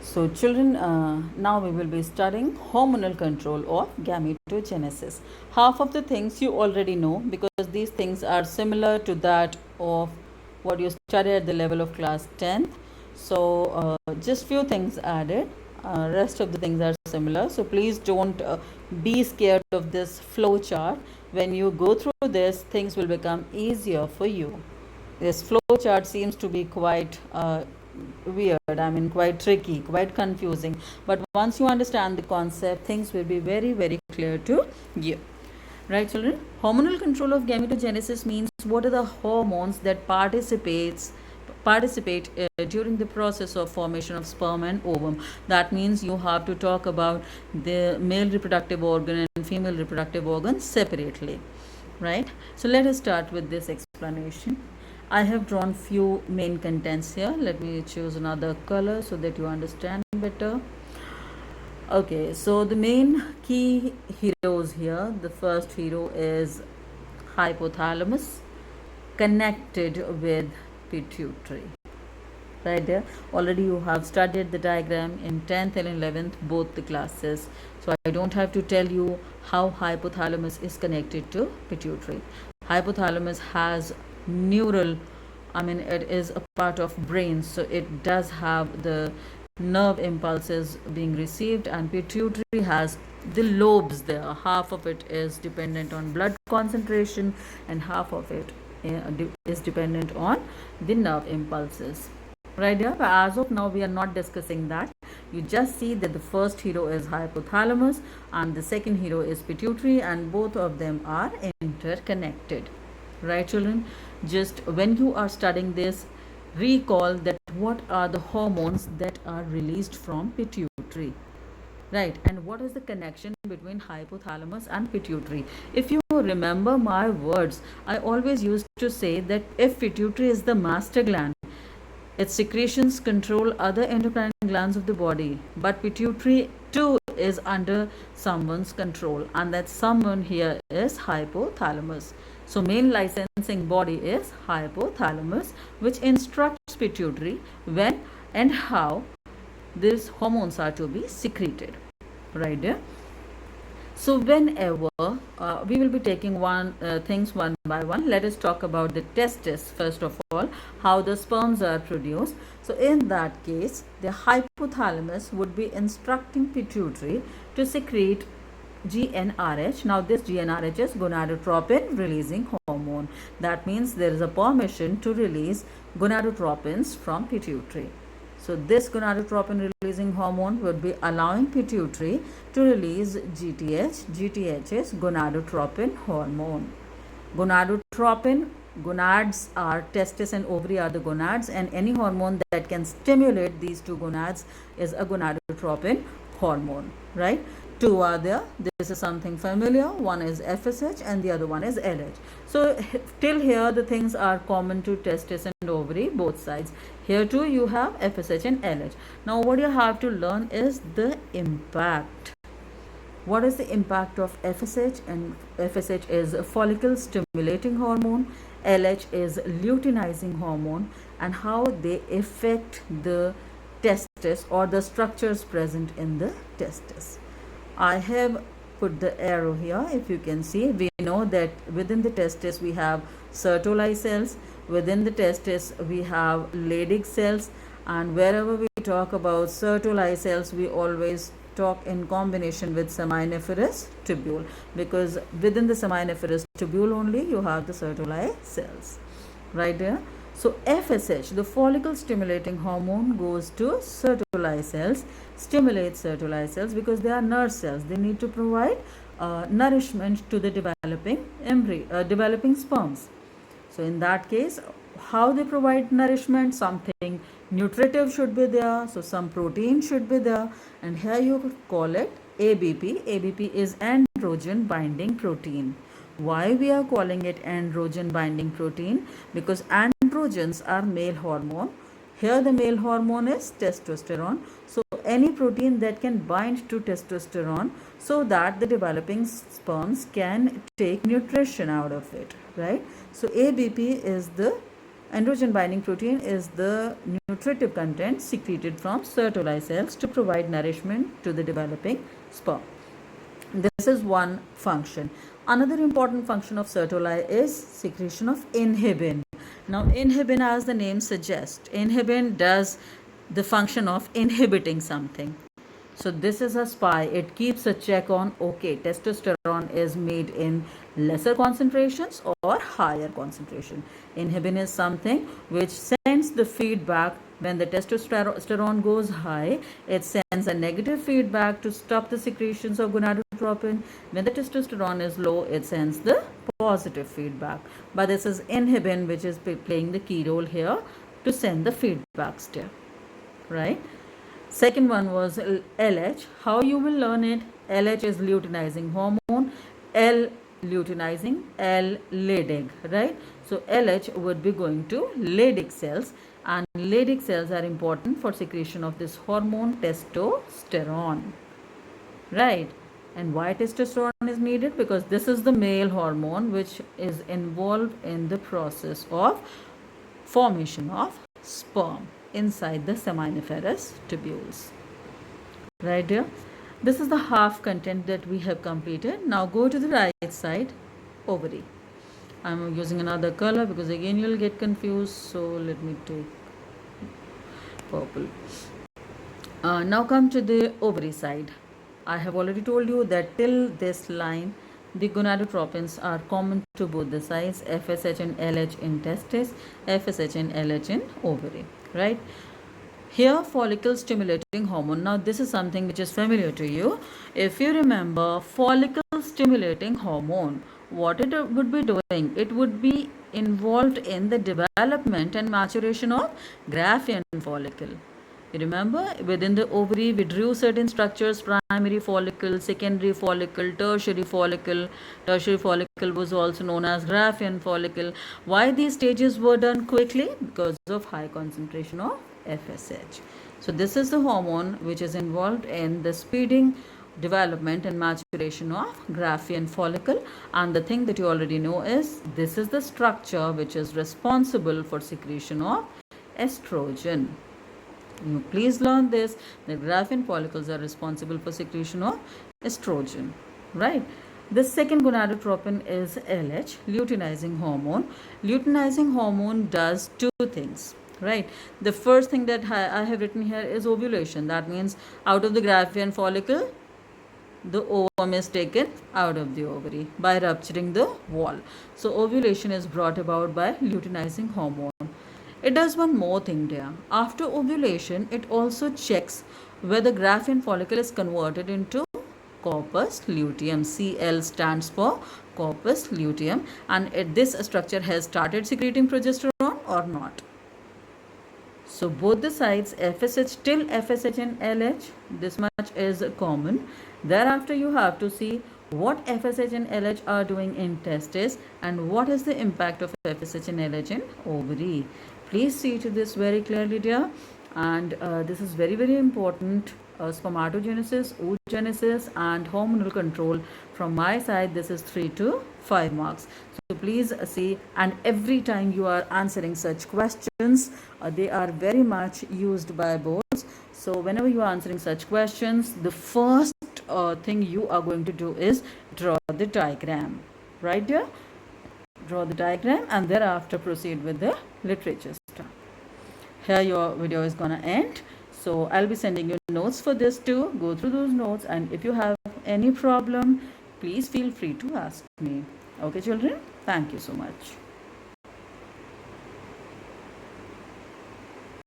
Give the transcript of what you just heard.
So, children, now we will be studying hormonal control of gametogenesis. Half of the things you already know because these things are similar to that of what you study at the level of class 10th. So, just few things added. Rest of the things are similar. So, please don't be scared of this flow chart. When you go through this, things will become easier for you. This flow chart seems to be quite weird, I mean, quite tricky, quite confusing. But once you understand the concept, things will be very, very clear to you. Right, children? Hormonal control of gametogenesis means what are the hormones that participate during the process of formation of sperm and ovum. That means you have to talk about the male reproductive organ and female reproductive organ separately, right? So let us start with this explanation. I have drawn few main contents here. Let me choose another color so that you understand better. Okay, so the main key heroes here, the first hero is hypothalamus connected with pituitary. Right there, already you have studied the diagram in 10th and 11th, both the classes. So I don't have to tell you how hypothalamus is connected to pituitary. Hypothalamus has neural, I mean, it is a part of brain, so it does have the nerve impulses being received, and pituitary has the lobes there. Half of it is dependent on blood concentration and half of it is dependent on the nerve impulses. Right here, but as of now we are not discussing that. You just see that the first hero is hypothalamus and the second hero is pituitary, and both of them are interconnected. Right, children? Just when you are studying this, recall that what are the hormones that are released from pituitary, right? And what is the connection between hypothalamus and pituitary? If you remember my words, I always used to say that if pituitary is the master gland, its secretions control other endocrine glands of the body, but pituitary too is under someone's control, and that someone here is hypothalamus. So main licensing body is hypothalamus, which instructs pituitary when and how these hormones are to be secreted. Right there. So whenever we will be taking things one by one. Let us talk about the testis first of all, how the sperms are produced. So in that case, the hypothalamus would be instructing pituitary to secrete GnRH. Now this GnRH is gonadotropin releasing hormone. That means there is a permission to release gonadotropins from pituitary. So this gonadotropin releasing hormone would be allowing pituitary to release GTH. GTH is gonadotropin hormone. Gonadotropin, gonads are testis and ovary are the gonads, and any hormone that can stimulate these two gonads is a gonadotropin hormone, right? Two are there. This is something familiar. One is FSH and the other one is LH. So till here the things are common to testis and ovary, both sides. Here too you have FSH and LH. Now what you have to learn is the impact. What is the impact of FSH? And FSH is a follicle stimulating hormone, LH is luteinizing hormone, and how they affect the testis or the structures present in the testis. I have put the arrow here. If you can see, we know that within the testis we have Sertoli cells, within the testis we have Leydig cells, and wherever we talk about Sertoli cells, we always talk in combination with seminiferous tubule, because within the seminiferous tubule only you have the Sertoli cells, right there. So FSH, the follicle stimulating hormone, goes to Sertoli cells, stimulates Sertoli cells because they are nerve cells. They need to provide nourishment to the developing embryo, developing sperms. So in that case, how they provide nourishment? Something nutritive should be there, so some protein should be there, and here you call it ABP. ABP is androgen binding protein. Why we are calling it androgen binding protein? Because androgens are male hormone. Here the male hormone is testosterone. So any protein that can bind to testosterone so that the developing sperms can take nutrition out of it, right? So ABP is the Androgen binding protein is the nutritive content secreted from Sertoli cells to provide nourishment to the developing sperm. This is one function. Another important function of Sertoli is secretion of inhibin. Now, inhibin, as the name suggests, inhibin does the function of inhibiting something. So this is a spy. It keeps a check on, okay, testosterone is made in lesser concentrations or higher concentration. Inhibin is something which sends the feedback. When the testosterone goes high, it sends a negative feedback to stop the secretions of gonadotropin. When the testosterone is low, it sends the positive feedback. But this is inhibin which is playing the key role here to send the feedback still, right? Second one was LH. How you will learn it? LH is luteinizing hormone, L luteinizing, L Leydig, right? So LH would be going to Leydig cells, and Leydig cells are important for secretion of this hormone testosterone, right? And why testosterone is needed? Because this is the male hormone which is involved in the process of formation of sperm inside the seminiferous tubules. Right here. This is the half content that we have completed. Now go to the right side, ovary. I'm using another color because again you'll get confused. So let me take purple. Now come to the ovary side. I have already told you that till this line, the gonadotropins are common to both the sides, FSH and LH in testes, FSH and LH in ovary, right? Here, follicle stimulating hormone. Now, this is something which is familiar to you. If you remember, follicle stimulating hormone, what it would be doing? It would be involved in the development and maturation of Graafian follicle. You remember, within the ovary, we drew certain structures: primary follicle, secondary follicle, tertiary follicle. Tertiary follicle was also known as Graafian follicle. Why these stages were done quickly? Because of high concentration of FSH. So this is the hormone which is involved in the speeding development and maturation of Graafian follicle. And the thing that you already know is this is the structure which is responsible for secretion of estrogen. You please learn this. The Graafian follicles are responsible for secretion of estrogen, right? The second gonadotropin is LH, luteinizing hormone. Luteinizing hormone does two things, right? The first thing that I have written here is ovulation. That means out of the Graafian follicle, the ovum is taken out of the ovary by rupturing the wall. So ovulation is brought about by luteinizing hormone. It does one more thing there. After ovulation, it also checks whether Graafian follicle is converted into corpus luteum. Cl stands for corpus luteum, and this structure has started secreting progesterone or not. So both the sides, FSH till FSH and LH, this much is common. Thereafter you have to see what FSH and LH are doing in testes and what is the impact of FSH and LH in ovary. Please see to this very clearly, dear. And this is very, very important. Spermatogenesis, oogenesis and hormonal control. From my side, this is 3 to 5 marks. So please see, and every time you are answering such questions, they are very much used by boards. So whenever you are answering such questions, the first thing you are going to do is draw the diagram, right dear? Draw the diagram and thereafter proceed with the literature stuff. Here your video is gonna end. So I'll be sending you notes for this too. Go through those notes, and if you have any problem, please feel free to ask me. Okay children, thank you so much.